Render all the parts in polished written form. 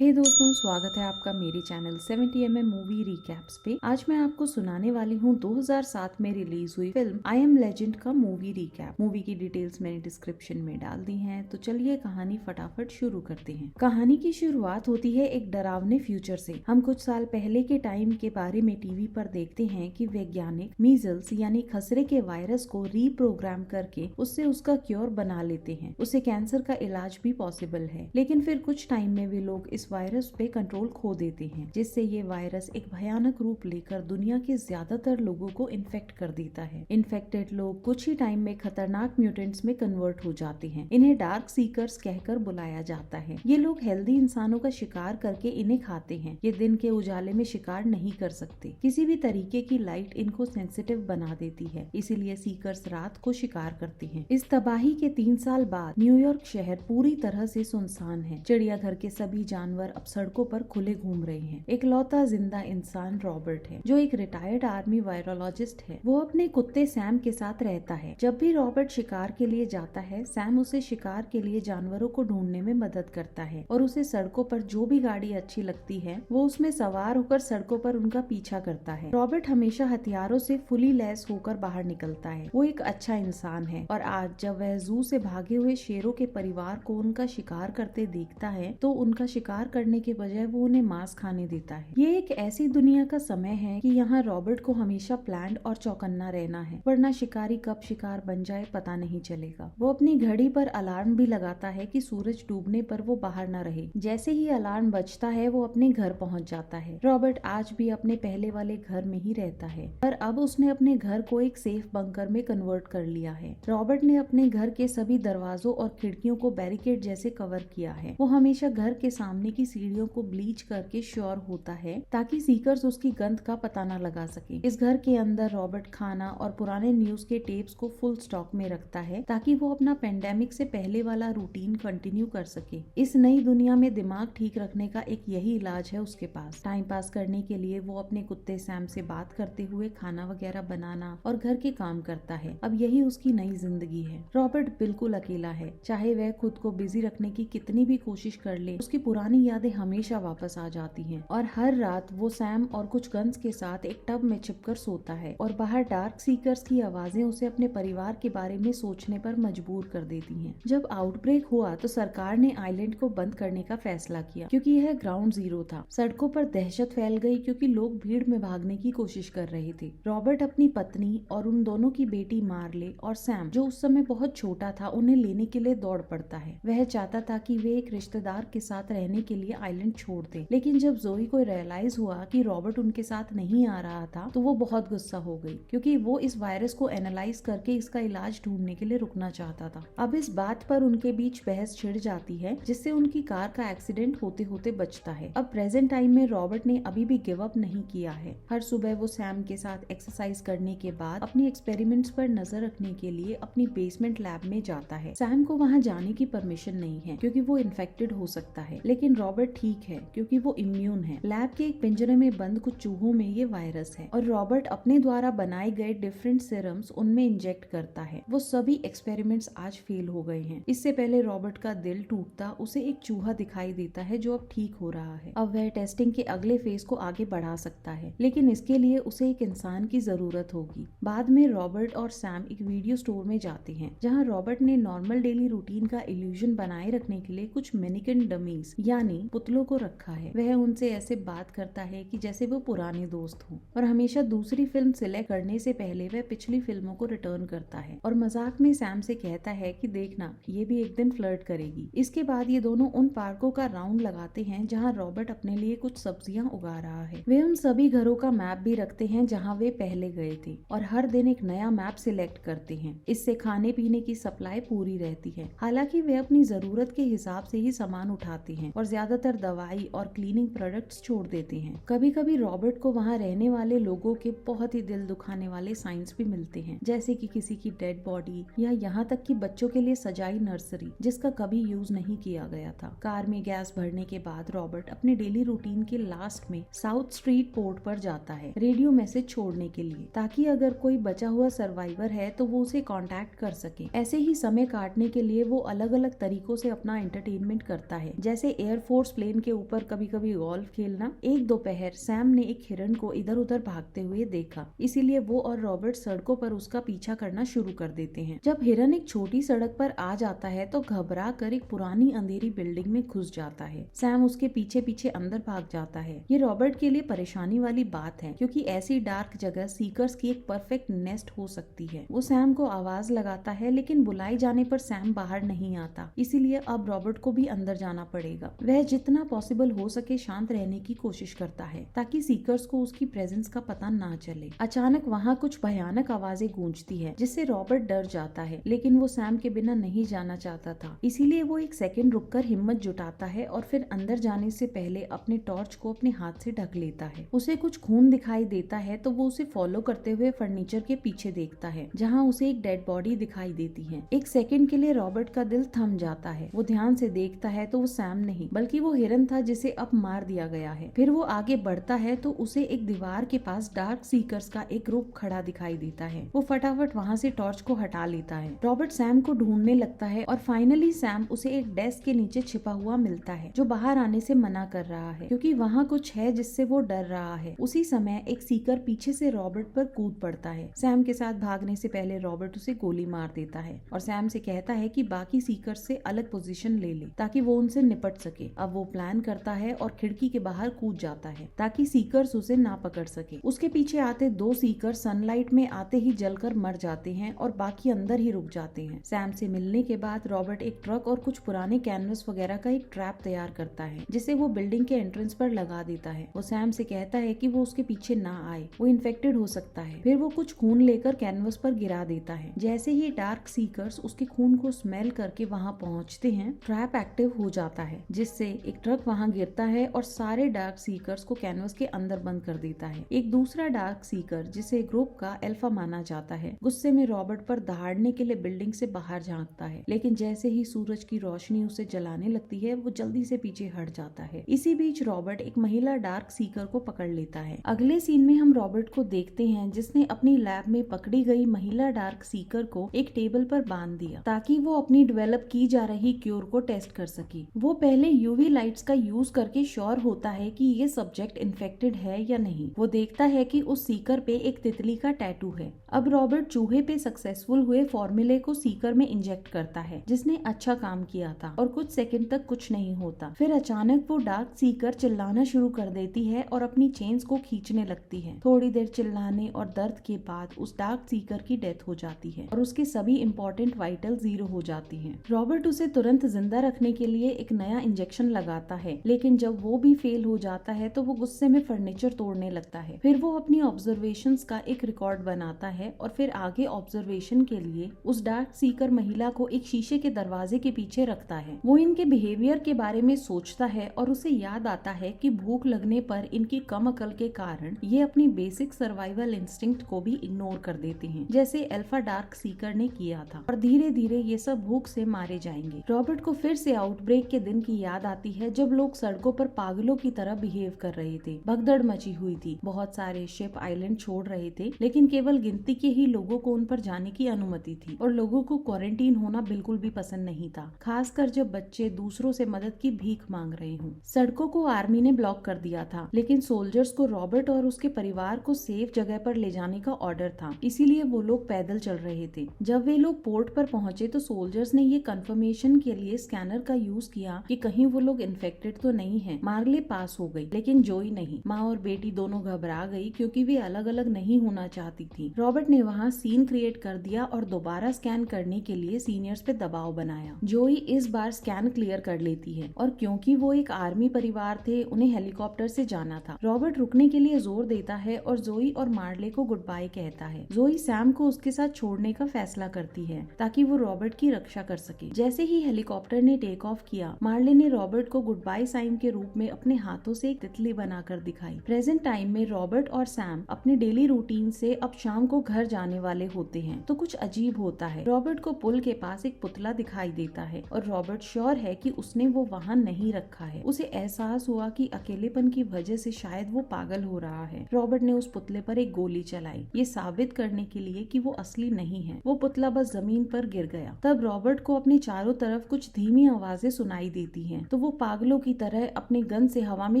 हे दोस्तों, स्वागत है आपका मेरे चैनल 70mm मूवी रिकैप्स पे। आज मैं आपको सुनाने वाली हूँ 2007 में रिलीज हुई फिल्म आई एम लेजेंड का मूवी रिकैप। मूवी की डिटेल्स मैंने डिस्क्रिप्शन में डाल दी हैं, तो चलिए कहानी फटाफट शुरू करते हैं। कहानी की शुरुआत होती है एक डरावने फ्यूचर से। हम कुछ साल पहले के टाइम के बारे में टीवी पर देखते हैं कि वैज्ञानिक मीजल्स यानी खसरे के वायरस को रीप्रोग्राम करके उससे उसका क्योर बना लेते हैं। उससे कैंसर का इलाज भी पॉसिबल है, लेकिन फिर कुछ टाइम में वे लोग इस वायरस पे कंट्रोल खो देते हैं, जिससे ये वायरस एक भयानक रूप लेकर दुनिया के ज्यादातर लोगों को इन्फेक्ट कर देता है। इन्फेक्टेड लोग कुछ ही टाइम में खतरनाक म्यूटेंट्स में कन्वर्ट हो जाते हैं। इन्हें डार्क सीकर्स कहकर बुलाया जाता है। ये लोग हेल्दी इंसानों का शिकार करके इन्हें खाते हैं। ये दिन के उजाले में शिकार नहीं कर सकते। किसी भी तरीके की लाइट इनको सेंसिटिव बना देती है, इसीलिए सीकर्स रात को शिकार करते हैं। इस तबाही के 3 साल बाद न्यूयॉर्क शहर पूरी तरह से सुनसान है। चिड़ियाघर के सभी जानवर अब सड़कों पर खुले घूम रहे हैं। इकलौता जिंदा इंसान रॉबर्ट है, जो एक रिटायर्ड आर्मी वायरोलॉजिस्ट है। वो अपने कुत्ते सैम के साथ रहता है। जब भी रॉबर्ट शिकार के लिए जाता है, सैम उसे शिकार के लिए जानवरों को ढूंढने में मदद करता है और उसे सड़कों पर जो भी गाड़ी अच्छी लगती है वो उसमें सवार होकर सड़कों पर उनका पीछा करता है। रॉबर्ट हमेशा हथियारों से फुली लैस होकर बाहर निकलता है। वो एक अच्छा इंसान है और आज जब वह जू से भागे हुए शेरों के परिवार को उनका शिकार करते देखता है तो उनका शिकार करने के बजाय वो उन्हें मांस खाने देता है। ये एक ऐसी दुनिया का समय है कि यहाँ रॉबर्ट को हमेशा प्लान्ड और चौकन्ना रहना है, वरना शिकारी कब शिकार बन जाए पता नहीं चलेगा। वो अपनी घड़ी पर अलार्म भी लगाता है कि सूरज डूबने पर वो बाहर न रहे। जैसे ही अलार्म बजता है वो अपने घर पहुँच जाता है। रॉबर्ट आज भी अपने पहले वाले घर में ही रहता है, पर अब उसने अपने घर को एक सेफ बंकर में कन्वर्ट कर लिया है। रॉबर्ट ने अपने घर के सभी दरवाजों और खिड़कियों को बैरिकेड जैसे कवर किया है। वो हमेशा घर के सामने की सीढ़ियों को ब्लीच करके श्योर होता है ताकि सीकर्स उसकी गंध का पता न लगा सके। इस घर के अंदर रॉबर्ट खाना और पुराने न्यूज के टेप्स को फुल स्टॉक में रखता है ताकि वो अपना पेंडेमिक से पहले वाला रूटीन कंटिन्यू कर सके। इस नई दुनिया में दिमाग ठीक रखने का एक यही इलाज है उसके पास। टाइम पास करने के लिए वो अपने कुत्ते सैम से बात करते हुए खाना वगैरह बनाना और घर के काम करता है। अब यही उसकी नई जिंदगी है। रॉबर्ट बिल्कुल अकेला है। चाहे वह खुद को बिजी रखने की कितनी भी कोशिश कर ले, उसकी पुरानी यादें हमेशा वापस आ जाती हैं और हर रात वो सैम और कुछ गन्स के साथ एक टब में छिपकर सोता है और बाहर डार्क सीकर्स की आवाजें उसे अपने परिवार के बारे में सोचने पर मजबूर कर देती हैं। जब आउटब्रेक हुआ तो सरकार ने आइलैंड को बंद करने का फैसला किया, क्योंकि यह ग्राउंड जीरो था। सड़कों पर दहशत फैल गई क्योंकि लोग भीड़ में भागने की कोशिश कर रहे थे। रॉबर्ट अपनी पत्नी और उन दोनों की बेटी मार्ले और सैम, जो उस समय बहुत छोटा था, उन्हें लेने के लिए दौड़ पड़ता है। वह चाहता था कि वे एक रिश्तेदार के साथ रहने के लिए आइलैंड छोड़ दे, लेकिन जब जोई को रियलाइज हुआ कि रॉबर्ट उनके साथ नहीं आ रहा था तो वो बहुत गुस्सा हो गई, क्योंकि वो इस वायरस को एनालाइज करके इसका इलाज ढूंढने के लिए रुकना चाहता था। अब इस बात पर उनके बीच बहस छिड़ जाती है, जिससे उनकी कार का एक्सीडेंट होते होते बचता है। अब प्रेजेंट टाइम में रॉबर्ट ने अभी भी गिव अप नहीं किया है। हर सुबह वो सैम के साथ एक्सरसाइज करने के बाद अपने एक्सपेरिमेंट्स पर नजर रखने के लिए अपनी बेसमेंट लैब में जाता है। सैम को वहाँ जाने की परमिशन नहीं है क्योंकि वो इन्फेक्टेड हो सकता है, लेकिन रॉबर्ट ठीक है क्योंकि वो इम्यून है। लैब के एक पिंजरे में बंद कुछ चूहों में ये वायरस है और रॉबर्ट अपने द्वारा बनाए गए डिफरेंट सीरम्स उनमें इंजेक्ट करता है। वो सभी एक्सपेरिमेंट्स आज फेल हो गए हैं। इससे पहले रॉबर्ट का दिल टूटता उसे एक चूहा दिखाई देता है जो अब ठीक हो रहा है। अब वह टेस्टिंग के अगले फेज को आगे बढ़ा सकता है, लेकिन इसके लिए उसे एक इंसान की जरूरत होगी। बाद में रॉबर्ट और सैम एक वीडियो स्टोर में जाते हैं, जहाँ रॉबर्ट ने नॉर्मल डेली रूटीन का इल्यूजन बनाए रखने के लिए कुछ मैनिक्विन डमीज यानी पुतलों को रखा है। वह उनसे ऐसे बात करता है कि जैसे वो पुराने दोस्त हों, और हमेशा दूसरी फिल्म सिलेक्ट करने से पहले वह पिछली फिल्मों को रिटर्न करता है और मजाक में सैम से कहता है कि देखना, ये भी एक दिन फ्लर्ट करेगी। इसके बाद ये दोनों उन पार्कों का राउंड लगाते हैं जहाँ रॉबर्ट अपने लिए कुछ सब्जियां उगा रहा है। वे उन सभी घरों का मैप भी रखते हैं जहाँ वे पहले गए थे और हर दिन एक नया मैप सिलेक्ट करते हैं। इससे खाने पीने की सप्लाई पूरी रहती है। हालांकि वे अपनी जरूरत के हिसाब से ही सामान उठाते हैं और ज्यादातर दवाई और क्लीनिंग प्रोडक्ट्स छोड़ देते हैं। कभी कभी रॉबर्ट को वहाँ रहने वाले लोगों के बहुत ही दिल दुखाने वाले साइंस भी मिलते हैं, जैसे कि किसी की डेड बॉडी या यहाँ तक कि बच्चों के लिए सजाई नर्सरी जिसका कभी यूज नहीं किया गया था। कार में गैस भरने के बाद रॉबर्ट अपने डेली रूटीन के लास्ट में साउथ स्ट्रीट पोर्ट पर जाता है रेडियो मैसेज छोड़ने के लिए, ताकि अगर कोई बचा हुआ सर्वाइवर है तो वो उसे कांटेक्ट कर सके। ऐसे ही समय काटने के लिए वो अलग अलग तरीकों से अपना एंटरटेनमेंट करता है, जैसे एयर एयरफोर्स प्लेन के ऊपर कभी कभी गोल्फ खेलना। एक दोपहर सैम ने एक हिरन को इधर उधर भागते हुए देखा, इसीलिए वो और रॉबर्ट सड़कों पर उसका पीछा करना शुरू कर देते हैं। जब हिरन एक छोटी सड़क पर आ जाता है तो घबरा कर एक पुरानी अंधेरी बिल्डिंग में घुस जाता है। सैम उसके पीछे पीछे अंदर भाग जाता है। ये रॉबर्ट के लिए परेशानी वाली बात है, क्योंकि ऐसी डार्क जगह सीकर्स की एक परफेक्ट नेस्ट हो सकती है। वो सैम को आवाज लगाता है, लेकिन बुलाए जाने पर सैम बाहर नहीं आता, इसीलिए अब रॉबर्ट को भी अंदर जाना पड़ेगा। वह जितना पॉसिबल हो सके शांत रहने की कोशिश करता है, ताकि सीकर्स को उसकी प्रेजेंस का पता ना चले। अचानक वहाँ कुछ भयानक आवाजें गूंजती है, जिससे रॉबर्ट डर जाता है, लेकिन वो सैम के बिना नहीं जाना चाहता था। इसीलिए वो एक सेकंड रुककर हिम्मत जुटाता है और फिर अंदर जाने से पहले अपने टॉर्च को अपने हाथ से ढक लेता है। उसे कुछ खून दिखाई देता है तो वो उसे फॉलो करते हुए फर्नीचर के पीछे देखता है, जहाँ उसे एक डेड बॉडी दिखाई देती है। एक सेकंड के लिए रॉबर्ट का दिल थम जाता है। वो ध्यान से देखता है तो वो सैम नहीं, बल्कि वो हिरन था जिसे अब मार दिया गया है। फिर वो आगे बढ़ता है तो उसे एक दीवार के पास डार्क सीकर्स का एक ग्रुप खड़ा दिखाई देता है। वो फटाफट वहाँ से टॉर्च को हटा लेता है। रॉबर्ट सैम को ढूंढने लगता है और फाइनली सैम उसे एक डेस्क के नीचे छिपा हुआ मिलता है, जो बाहर आने से मना कर रहा है, क्योंकि वहाँ कुछ है जिससे वो डर रहा है। उसी समय एक सीकर पीछे से रॉबर्ट पर कूद पड़ता है। सैम के साथ भागने से पहले रॉबर्ट उसे गोली मार देता है और सैम से कहता है कि बाकी सीकर से अलग पोजीशन ले ले, ताकि वो उनसे निपट सके। अब वो प्लान करता है और खिड़की के बाहर कूद जाता है, ताकि सीकर्स उसे ना पकड़ सके। उसके पीछे आते दो सीकर सनलाइट में आते ही जलकर मर जाते हैं और बाकी अंदर ही रुक जाते हैं। सैम से मिलने के बाद रॉबर्ट एक ट्रक और कुछ पुराने कैनवस वगैरह का एक ट्रैप तैयार करता है, जिसे वो बिल्डिंग के एंट्रेंस पर लगा देता है। वो सैम से कहता है कि वो उसके पीछे ना आए, वो इन्फेक्टेड हो सकता है। फिर वो कुछ खून लेकर कैनवस पर गिरा देता है। जैसे ही डार्क सीकर्स उसके खून को स्मेल करके वहाँ पहुँचते हैं, ट्रैप एक्टिव हो जाता है, जिससे एक ट्रक वहाँ गिरता है और सारे डार्क सीकर्स को कैनवस के अंदर बंद कर देता है। एक दूसरा डार्क सीकर, जिसे ग्रुप का अल्फा माना जाता है, गुस्से में रॉबर्ट पर दहाड़ने के लिए बिल्डिंग से बाहर झांकता है, लेकिन जैसे ही सूरज की रोशनी उसे जलाने लगती है, वो जल्दी से पीछे हट जाता है। इसी बीच रॉबर्ट एक महिला डार्क सीकर को पकड़ लेता है। अगले सीन में हम रॉबर्ट को देखते हैं, जिसने अपनी लैब में पकड़ी गई महिला डार्क सीकर को एक टेबल पर बांध दिया, ताकि वो अपनी डेवलप की जा रही क्योर को टेस्ट कर सके। वो पहले यूवी लाइट्स का यूज करके श्योर होता है कि ये सब्जेक्ट इन्फेक्टेड है या नहीं। वो देखता है कि उस सीकर पे एक तितली का टैटू है। अब रॉबर्ट चूहे पे सक्सेसफुल हुए फॉर्मूले को सीकर में इंजेक्ट करता है, जिसने अच्छा काम किया था, और कुछ सेकंड तक कुछ नहीं होता। फिर अचानक वो डार्क सीकर चिल्लाना शुरू कर देती है और अपनी चेन्स को खींचने लगती है। थोड़ी देर चिल्लाने और दर्द के बाद उस डार्क सीकर की डेथ हो जाती है और उसके सभी इंपॉर्टेंट वाइटल जीरो हो जाती हैं। रॉबर्ट उसे तुरंत जिंदा रखने के लिए एक नया इंजेक्शन लगाता है, लेकिन जब वो भी फेल हो जाता है तो वो गुस्से में फर्नीचर तोड़ने लगता है। फिर वो अपनी ऑब्जर्वेशंस का एक रिकॉर्ड बनाता है और फिर आगे ऑब्जर्वेशन के लिए उस डार्क सीकर महिला को एक शीशे के दरवाजे के पीछे रखता है। वो इनके बिहेवियर के बारे में सोचता है और उसे याद आता है कि भूख लगने पर इनकी कम अकल के कारण ये अपनी बेसिक सर्वाइवल इंस्टिंक्ट को भी इग्नोर कर देते हैं, जैसे अल्फा डार्क सीकर ने किया था, और धीरे धीरे ये सब भूख से मारे जाएंगे। रॉबर्ट को फिर से आउटब्रेक के दिन की याद आती है, जब लोग सड़कों पर पागलों की तरह बिहेव कर रहे थे। भगदड़ मची हुई थी, बहुत सारे शिप आइलैंड छोड़ रहे थे, लेकिन केवल गिनती के ही लोगों को उन पर जाने की अनुमति थी, और लोगों को क्वारंटीन होना बिल्कुल भी पसंद नहीं था, खासकर जब बच्चे दूसरों से मदद की भीख मांग रहे हों। सड़कों को आर्मी ने ब्लॉक कर दिया था, लेकिन सोल्जर्स को रॉबर्ट और उसके परिवार को सेफ जगह पर ले जाने का ऑर्डर था, इसीलिए वो लोग पैदल चल रहे थे। जब वे लोग पोर्ट पर पहुंचे तो सोल्जर्स ने ये कंफर्मेशन के लिए स्कैनर का यूज किया कि कहीं वो लोग इन्फेक्टेड तो नहीं है। मार्ले पास हो गई, लेकिन जोई नहीं। माँ और बेटी दोनों घबरा गई, क्योंकि वे अलग अलग नहीं होना चाहती थी। रॉबर्ट ने वहाँ सीन क्रिएट कर दिया और दोबारा स्कैन करने के लिए सीनियर्स पे दबाव बनाया। जोई इस बार स्कैन क्लियर कर लेती है, और क्योंकि वो एक आर्मी परिवार थे, उन्हें हेलीकॉप्टर से जाना था। रॉबर्ट रुकने के लिए जोर देता है और जोई और मार्ले को गुड बाय कहता है। जोई सैम को उसके साथ छोड़ने का फैसला करती है, ताकि वो रॉबर्ट की रक्षा कर सके। जैसे ही हेलीकॉप्टर ने टेक ऑफ किया, मार्ले ने रॉबर्ट को गुड बाय साइन के रूप में अपने हाथों से एक तितली बनाकर दिखाई। प्रेजेंट टाइम में रॉबर्ट और सैम अपने डेली रूटीन से अब शाम को घर जाने वाले होते हैं, तो कुछ अजीब होता है। रॉबर्ट को पुल के पास एक पुतला दिखाई देता है और रॉबर्ट श्योर है कि उसने वो वहाँ नहीं रखा है। उसे एहसास हुआ कि अकेलेपन की वजह से शायद वो पागल हो रहा है। रॉबर्ट ने उस पुतले पर एक गोली चलाई, ये साबित करने के लिए कि वो असली नहीं है। वो पुतला बस जमीन पर गिर गया। तब रॉबर्ट को अपने चारों तरफ कुछ धीमी आवाजें सुनाई देती हैं, तो तो वो पागलों की तरह अपने गन से हवा में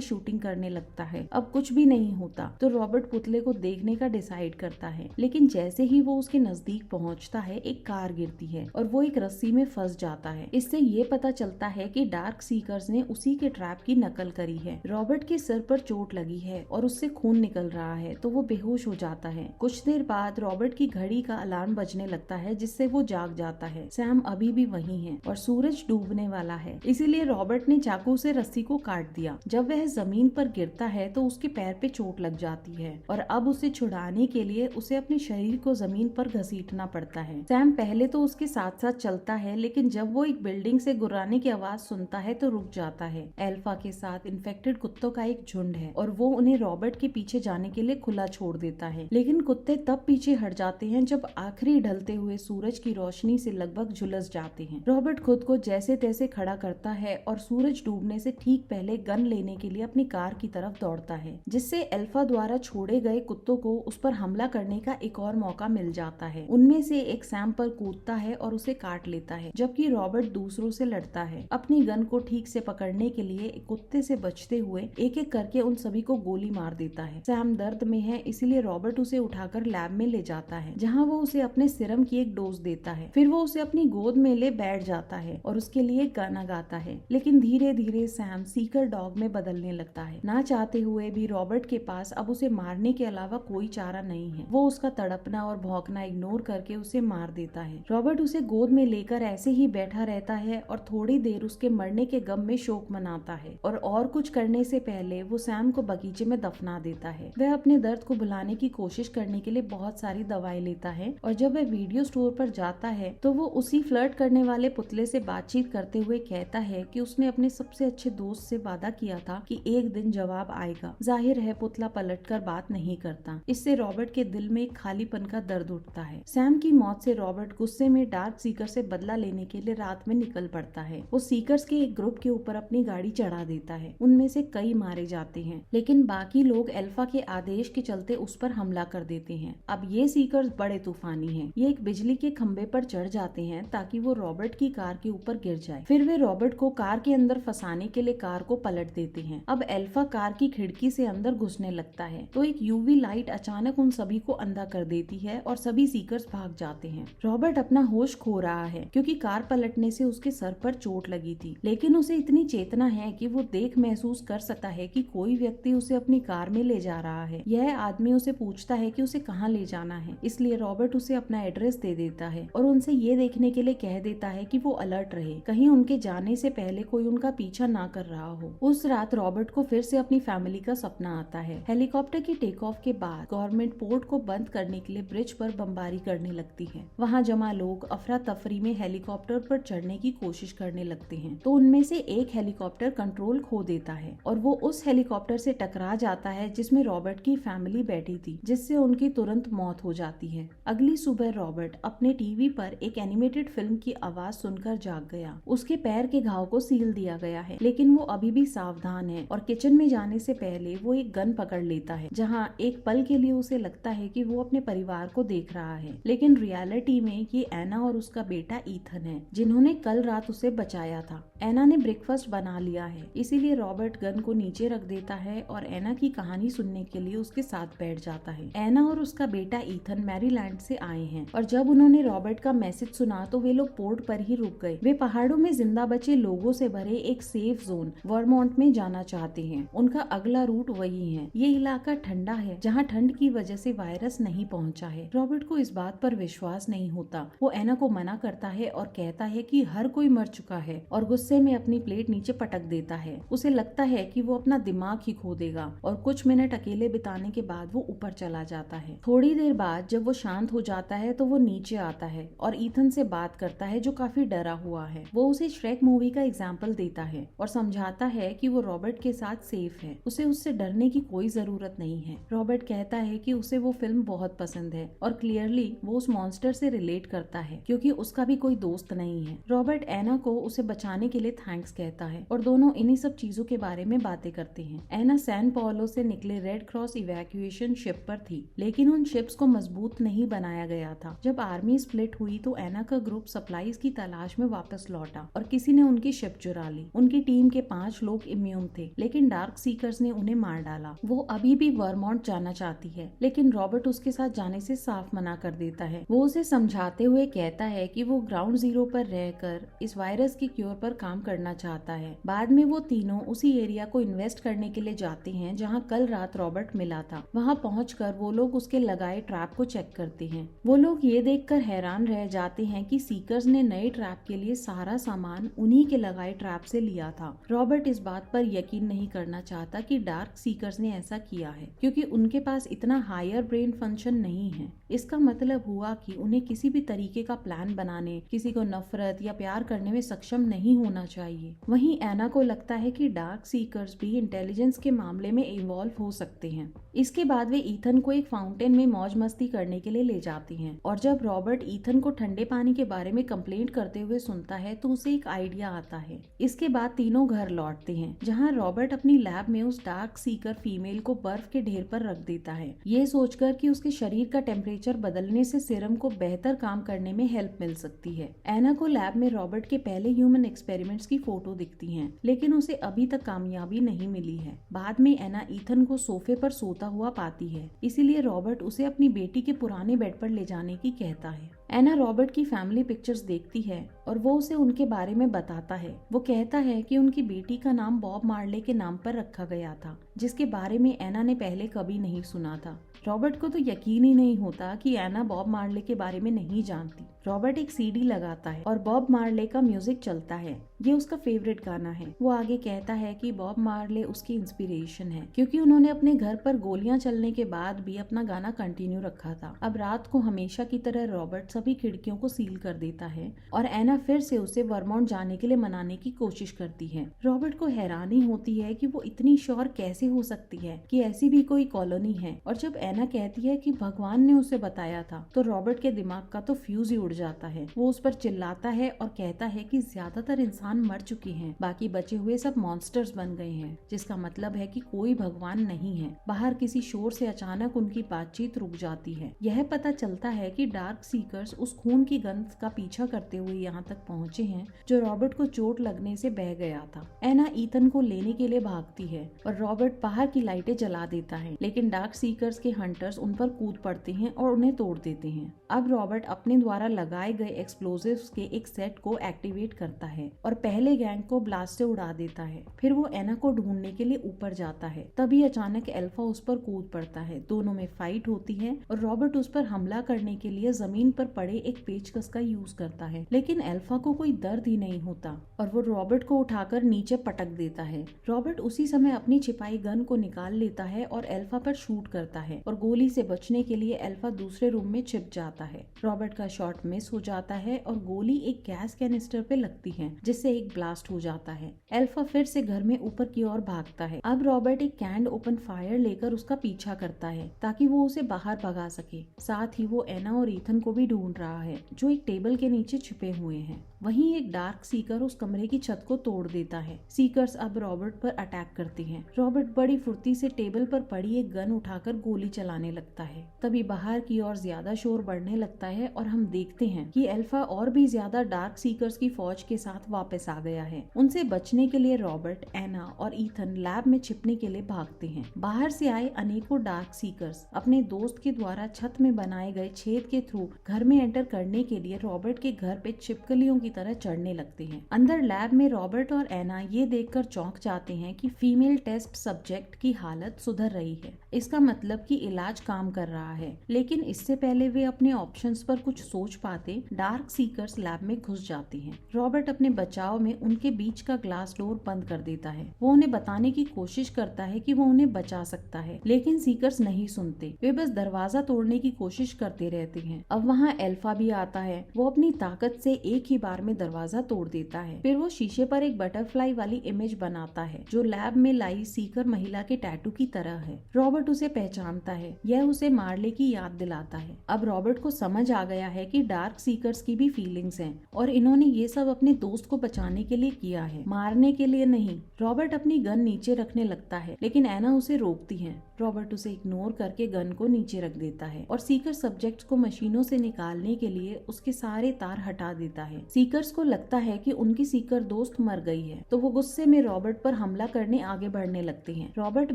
शूटिंग करने लगता है। अब कुछ भी नहीं होता तो रॉबर्ट पुतले को देखने का डिसाइड करता है, लेकिन जैसे ही वो उसके नजदीक पहुंचता है एक कार गिरती है और वो एक रस्सी में फंस जाता है। इससे ये पता चलता है कि डार्क सीकर्स ने उसी के ट्रैप की नकल करी है। रॉबर्ट के सर पर चोट लगी है और उससे खून निकल रहा है तो वो बेहोश हो जाता है। कुछ देर बाद रॉबर्ट की घड़ी का अलार्म बजने लगता है जिससे वो जाग जाता है। सैम अभी भी वहीं है और सूरज डूबने वाला है, इसीलिए रॉबर्ट ने चाकू से रस्सी को काट दिया। जब वह जमीन पर गिरता है तो उसके पैर पे चोट लग जाती है और अब उसे छुड़ाने के लिए उसे अपने शरीर को जमीन पर घसीटना पड़ता है। सैम पहले तो उसके साथ साथ चलता है, लेकिन जब वो एक बिल्डिंग से गुर्राने की आवाज सुनता है तो रुक जाता है। एल्फा के साथ इन्फेक्टेड कुत्तों का एक झुंड है और वो उन्हें रॉबर्ट के पीछे जाने के लिए खुला छोड़ देता है, लेकिन कुत्ते तब पीछे हट जाते हैं जब आखिरी ढलते हुए सूरज की रोशनी से लगभग झुलस जाते हैं। रॉबर्ट खुद को जैसे तैसे खड़ा करता है और सूरज डूबने से ठीक पहले गन लेने के लिए अपनी कार की तरफ दौड़ता है, जिससे एल्फा द्वारा छोड़े गए कुत्तों को उस पर हमला करने का एक और मौका मिल जाता है। उनमें से एक सैम पर कूदता है और उसे काट लेता है, जबकि रॉबर्ट दूसरों से लड़ता है। अपनी गन को ठीक से पकड़ने के लिए कुत्ते से बचते हुए एक एक करके उन सभी को गोली मार देता है। सैम दर्द में है, इसीलिए रॉबर्ट उसे उठाकर लैब में ले जाता है, जहाँ वो उसे अपने सिरम की एक डोज देता है। फिर वो उसे अपनी गोद में ले बैठ जाता है और उसके लिए गाना गाता है। लेकिन धीरे धीरे सैम सीकर डॉग में बदलने लगता है। ना चाहते हुए भी रॉबर्ट के पास अब उसे मारने के अलावा कोई चारा नहीं है। वो उसका तड़पना और भौंकना इग्नोर करके उसे मार देता है। रॉबर्ट उसे गोद में लेकर ऐसे ही बैठा रहता है और थोड़ी देर उसके मरने के गम में शोक मनाता है और कुछ करने से पहले वो सैम को बगीचे में दफना देता है। वह अपने दर्द को भुलाने की कोशिश करने के लिए बहुत सारी दवाई लेता है और जब वह वीडियो स्टोर पर जाता है तो वो उसी फ्लर्ट करने वाले पुतले से बातचीत करते हुए कहता है कि उसने अपने सबसे अच्छे दोस्त से वादा किया था कि एक दिन जवाब आएगा। जाहिर है पुतला पलटकर बात नहीं करता। इससे रॉबर्ट के दिल में एक खालीपन का दर्द उठता है। सैम की मौत से रॉबर्ट गुस्से में डार्क सीकर से बदला लेने के लिए रात में निकल पड़ता है। वो सीकर्स के एक ग्रुप के ऊपर अपनी गाड़ी चढ़ा देता है। उनमें से कई मारे जाते हैं, लेकिन बाकी लोग एल्फा के आदेश के चलते उस पर हमला कर देते हैं। अब ये सीकर्स बड़े तूफानी हैं। ये एक बिजली के खंभे पर चढ़ जाते हैं ताकि वो रॉबर्ट की कार के ऊपर गिर जाए। फिर वे रॉबर्ट को कार के अंदर फंसाने के लिए कार को पलट देते हैं। अब एल्फा कार की खिड़की से अंदर घुसने लगता है तो एक यूवी लाइट अचानक उन सभी को अंधा कर देती है और सभी सीकर्स भाग जाते हैं। रॉबर्ट अपना होश खो रहा है क्योंकि कार पलटने से उसके सर पर चोट लगी थी, लेकिन उसे इतनी चेतना है कि वो देख महसूस कर सकता है कि कोई व्यक्ति उसे अपनी कार में ले जा रहा है। यह आदमी उसे पूछता है कि उसे कहाँ ले जाना है, इसलिए रॉबर्ट उसे अपना एड्रेस दे देता है और उनसे ये देखने के लिए कह देता है कि वो अलर्ट रहे, कहीं उनके जाने से पहले कोई उनका पीछा ना कर रहा हो। उस रात रॉबर्ट को फिर से अपनी फैमिली का सपना आता है। हेलीकॉप्टर की टेक ऑफ के बाद गवर्नमेंट पोर्ट को बंद करने के लिए ब्रिज पर बमबारी करने लगती है। वहाँ जमा लोग अफरा तफरी में हेलीकॉप्टर पर चढ़ने की कोशिश करने लगते हैं तो उनमें से एक हेलीकॉप्टर कंट्रोल खो देता है और वो उस हेलीकॉप्टर से टकरा जाता है जिसमें रॉबर्ट की फैमिली बैठी थी, जिससे उनकी तुरंत मौत हो जाती है। अगली सुबह रॉबर्ट अपने टीवी पर एक एनिमेटेड फिल्म की आवाज सुनकर जाग गया। उसके पैर के घाव को सील दिया गया है, लेकिन वो अभी भी सावधान है और किचन में जाने से पहले वो एक गन पकड़ लेता है, जहाँ एक पल के लिए उसे लगता है कि वो अपने परिवार को देख रहा है, लेकिन रियलिटी में ये एना और उसका बेटा ईथन है जिन्होंने कल रात उसे बचाया था। एना ने ब्रेकफास्ट बना लिया है, इसीलिए रॉबर्ट गन को नीचे रख देता है और एना की कहानी सुनने के लिए उसके साथ बैठ जाता है। एना और उसका बेटा ईथन मैरीलैंड से आए हैं और जब उन्होंने रॉबर्ट का मैसेज सुना तो वे लोग पोर्ट पर ही रुक गए। वे पहाड़ों में जिंदा बचे लोगों से भरे एक सेफ जोन वर्मोंट में जाना चाहते हैं। उनका अगला रूट वही है। ये इलाका ठंडा है जहाँ ठंड की वजह से वायरस नहीं पहुँचा है। रॉबर्ट को इस बात पर विश्वास नहीं होता। वो एना को मना करता है और कहता है कि हर कोई मर चुका है और गुस्से में अपनी प्लेट नीचे पटक देता है। उसे लगता है कि वो अपना दिमाग ही खो देगा और कुछ मिनट अकेले बिताने के बाद वो ऊपर चला जाता है। थोड़ी देर बाद जब वो शांत हो जाता है तो वो नीचे आता है और ईथन से बात करता है जो काफी डरा हुआ है। वो उसे श्रेक मूवी का एग्जाम्पल देता है और समझाता है कि वो रॉबर्ट के साथ सेफ है, उसे उससे डरने की कोई जरूरत नहीं है। रॉबर्ट कहता है कि उसे वो फिल्म बहुत पसंद है और क्लियरली वो उस मॉन्स्टर से रिलेट करता है क्योंकि उसका भी कोई दोस्त नहीं है। रॉबर्ट एना को उसे बचाने के लिए थैंक्स कहता है और दोनों इन्हीं सब चीजों के बारे में बातें करते हैं। एना सैन पॉलो से निकले रेड क्रॉस इवैक्यूएशन शिप पर थी, लेकिन उन शिप्स को मजबूत नहीं बनाया गया था। जब आर्मी स्प्लिट हुई तो एना का ग्रुप सप्लाईज की तलाश में वापस लौटा और किसी ने उनकी शिप चुरा डाली। उनकी टीम के 5 लोग इम्यून थे, लेकिन डार्क सीकर्स ने उन्हें मार डाला। वो अभी भी वर्मोंट जाना चाहती है, लेकिन रॉबर्ट उसके साथ जाने से साफ मना कर देता है। वो उसे समझाते हुए कहता है कि वो ग्राउंड जीरो पर रहकर इस वायरस की क्योर पर काम करना चाहता है। बाद में वो तीनों उसी एरिया को इन्वेस्ट करने के लिए जाते हैं जहाँ कल रात रॉबर्ट मिला था। वहाँ पहुंचकर वो लोग उसके लगाए ट्रैप को चेक करते हैं। वो लोग ये देखकर हैरान रह जाते हैं कि सीकर्स ने नए ट्रैप के लिए सारा सामान उन्हीं के लगाए ट्रैप से लिया था। रॉबर्ट इस बात पर यकीन नहीं करना चाहता कि डार्क सीकर्स ने ऐसा किया है, क्योंकि उनके पास इतना हायर ब्रेन फंक्शन नहीं है। इसका मतलब हुआ कि उन्हें किसी भी तरीके का प्लान बनाने, किसी को नफरत या प्यार करने में सक्षम नहीं होना चाहिए। वहीं एना को लगता है कि डार्क सीकर्स भी इंटेलिजेंस के मामले में इवॉल्व हो सकते हैं। इसके बाद वे ईथन को एक फाउंटेन में मौज मस्ती करने के लिए ले जाती हैं, और जब रॉबर्ट ईथन को ठंडे पानी के बारे में कंप्लेंट करते हुए सुनता है तो उसे एक आइडिया आता है। इसके बाद तीनों घर लौटते हैं, जहां रॉबर्ट अपनी लैब में उस डार्क सीकर फीमेल को बर्फ के ढेर पर रख देता है, ये सोचकर कि उसके शरीर का टेम्परेचर बदलने से सीरम को बेहतर काम करने में हेल्प मिल सकती है। एना को लैब में रॉबर्ट के पहले ह्यूमन एक्सपेरिमेंट्स की फोटो दिखती है, लेकिन उसे अभी तक कामयाबी नहीं मिली है। बाद में एना ईथन को सोफे पर सोता हुआ पाती है, इसीलिए रॉबर्ट उसे अपनी बेटी के पुराने बेड पर ले जाने की कहता है। एना रॉबर्ट की फैमिली पिक्चर्स देखती है और वो उसे उनके बारे में बताता है। वो कहता है कि उनकी बेटी का नाम बॉब मार्ले के नाम पर रखा गया था, जिसके बारे में एना ने पहले कभी नहीं सुना था। रॉबर्ट को तो यकीन ही नहीं होता कि एना बॉब मार्ले के बारे में नहीं जानती। रॉबर्ट एक सीडी लगाता है और बॉब मार्ले का म्यूजिक चलता है। ये उसका फेवरेट गाना है। वो आगे कहता है कि बॉब मार्ले उसकी इंस्पिरेशन है, क्योंकि उन्होंने अपने घर पर गोलियां चलने के बाद भी अपना गाना कंटिन्यू रखा था। अब रात को हमेशा की तरह रॉबर्ट सभी खिड़कियों को सील कर देता है और एना फिर से उसे वर्मोंट जाने के लिए मनाने की कोशिश करती है। रॉबर्ट को हैरानी होती है कि वो इतनी श्योर कैसे हो सकती है कि ऐसी भी कोई कॉलोनी है, और जब एना कहती है कि भगवान ने उसे बताया था तो रॉबर्ट के दिमाग का तो फ्यूज ही उड़ जाता है। वो उस पर चिल्लाता है और कहता है कि ज्यादातर इंसान मर चुके हैं, बाकी बचे हुए सब मॉन्स्टर्स बन गए हैं, जिसका मतलब है कि कोई भगवान नहीं है। बाहर किसी शोर से अचानक उनकी बातचीत रुक जाती है। यह पता चलता है कि डार्क सीकर्स उस खून की गंध का पीछा करते हुए यहाँ तक पहुँचे हैं जो रॉबर्ट को चोट लगने से बह गया था। एना ईथन को लेने के लिए भागती है और रॉबर्ट बाहर की लाइटें जला देता है, लेकिन डार्क सीकर्स के हंटर्स उन पर कूद पड़ते हैं और उन्हें तोड़ देते हैं। अब रॉबर्ट अपने द्वारा लगाए गए एक्सप्लोजिव्स के एक सेट को एक्टिवेट करता है और पहले गैंग को ब्लास्ट से उड़ा देता है। फिर वो एना को ढूंढने के लिए ऊपर जाता है। तभी अचानक अल्फा उस पर कूद पड़ता है। दोनों में फाइट होती है और रॉबर्ट उस पर हमला करने के लिए जमीन पर पड़े एक पेचकस का यूज करता है, लेकिन अल्फा को कोई दर्द ही नहीं होता और वो रॉबर्ट को उठाकर नीचे पटक देता है। रॉबर्ट उसी समय अपनी छिपाई गन को निकाल लेता है और अल्फा पर शूट करता है और गोली से बचने के लिए अल्फा दूसरे रूम में छिप जाता है। रॉबर्ट का शॉट मिस हो जाता है और गोली एक गैस कैनिस्टर पे लगती है, जिससे एक ब्लास्ट हो जाता है। अल्फा फिर से घर में ऊपर की ओर भागता है। अब रॉबर्ट एक कैंड ओपन फायर लेकर उसका पीछा करता है ताकि वो उसे बाहर भगा सके। साथ ही वो एना और ईथन को भी ढूंढ रहा है जो एक टेबल के नीचे छिपे हुए हैं। वहीं एक डार्क सीकर उस कमरे की छत को तोड़ देता है। सीकर्स अब रॉबर्ट पर अटैक करते हैं। रॉबर्ट बड़ी फुर्ती से टेबल पर पड़ी एक गन उठाकर गोली चलाने लगता है। तभी बाहर की ओर ज्यादा शोर बढ़ने लगता है और हम देखते हैं कि अल्फा और भी ज्यादा डार्क सीकर्स की फौज के साथ वापस आ गया है। उनसे बचने के लिए रॉबर्ट, एना और ईथन लैब में छिपने के लिए भागते हैं। बाहर से आए अनेकों डार्क सीकर्स अपने दोस्त के द्वारा छत में बनाए गए छेद के थ्रू घर में एंटर करने के लिए रॉबर्ट के घर पे छिपकलियों की तरह चढ़ने लगते हैं। अंदर लैब में रॉबर्ट और एना ये देखकर चौंक जाते हैं कि फीमेल टेस्ट सब्जेक्ट की हालत सुधर रही है। इसका मतलब कि इलाज काम कर रहा है, लेकिन इससे पहले वे अपने ऑप्शंस पर कुछ सोच पाते डार्क सीकर्स लैब में घुस जाती हैं। रॉबर्ट अपने बचाव में उनके बीच का ग्लास डोर बंद कर देता है। वो उन्हें बताने की कोशिश करता है कि वो उन्हें बचा सकता है, लेकिन सीकर्स नहीं सुनते। वे बस दरवाजा तोड़ने की कोशिश करते रहते हैं। अब वहाँ अल्फा भी आता है। वो अपनी ताकत से एक ही बार में दरवाजा तोड़ देता है। फिर वो शीशे पर एक बटरफ्लाई वाली इमेज बनाता है जो लैब में लाई सीकर महिला के टैटू की तरह है। रॉबर्ट उसे पहचानता है। यह उसे मार्ले की याद दिलाता है। अब रॉबर्ट को समझ आ गया है कि डार्क सीकर्स की भी फीलिंग्स हैं और इन्होंने ये सब अपने दोस्त को बचाने के लिए किया है, मारने के लिए नहीं। रॉबर्ट अपनी गन नीचे रखने लगता है, लेकिन एना उसे रोकती है। रॉबर्ट उसे इग्नोर करके गन को नीचे रख देता है और सीकर सब्जेक्ट्स को मशीनों से निकालने के लिए उसके सारे तार हटा देता है। सीकर्स को लगता है कि उनकी सीकर दोस्त मर गई है, तो वो गुस्से में रॉबर्ट पर हमला करने आगे बढ़ने लगते हैं। रॉबर्ट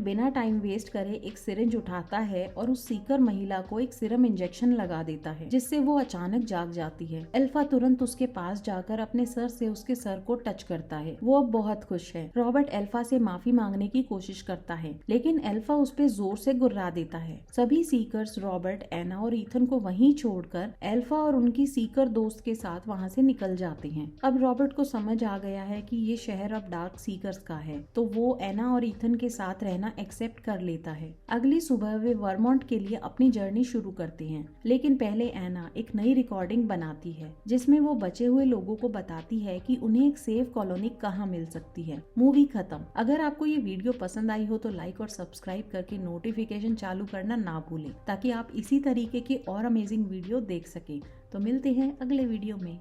बिना टाइम वेस्ट करे एक सिरिंज उठाता है और उस सीकर महिला को एक सीरम इंजेक्शन लगा देता है, जिससे वो अचानक जाग जाती है। अल्फा तुरंत उसके पास जाकर अपने सर से उसके सर को टच करता है। वो अब बहुत खुश है। रॉबर्ट अल्फा से माफी मांगने की कोशिश करता है, लेकिन अल्फा उस पे जोर से गुर्रा देता है। सभी सीकर्स रॉबर्ट, एना और ईथन को वहीं छोड़कर अल्फा और उनकी सीकर दोस्त के साथ वहाँ से निकल जाते हैं। अब रॉबर्ट को समझ आ गया है कि ये शहर अब डार्क सीकर्स का है, तो वो एना और ईथन के साथ रहना एक्सेप्ट कर लेता है। अगली सुबह वे वर्मोंट के लिए अपनी जर्नी शुरू करते हैं, लेकिन पहले एना एक नई रिकॉर्डिंग बनाती है जिसमें वो बचे हुए लोगों को बताती है कि उन्हें एक सेफ कॉलोनी कहाँ मिल सकती है। मूवी खत्म। अगर आपको ये वीडियो पसंद आई हो तो लाइक और सब्सक्राइब करके नोटिफिकेशन चालू करना ना भूलें, ताकि आप इसी तरीके के और अमेजिंग वीडियो देख सकें। तो मिलते हैं अगले वीडियो में।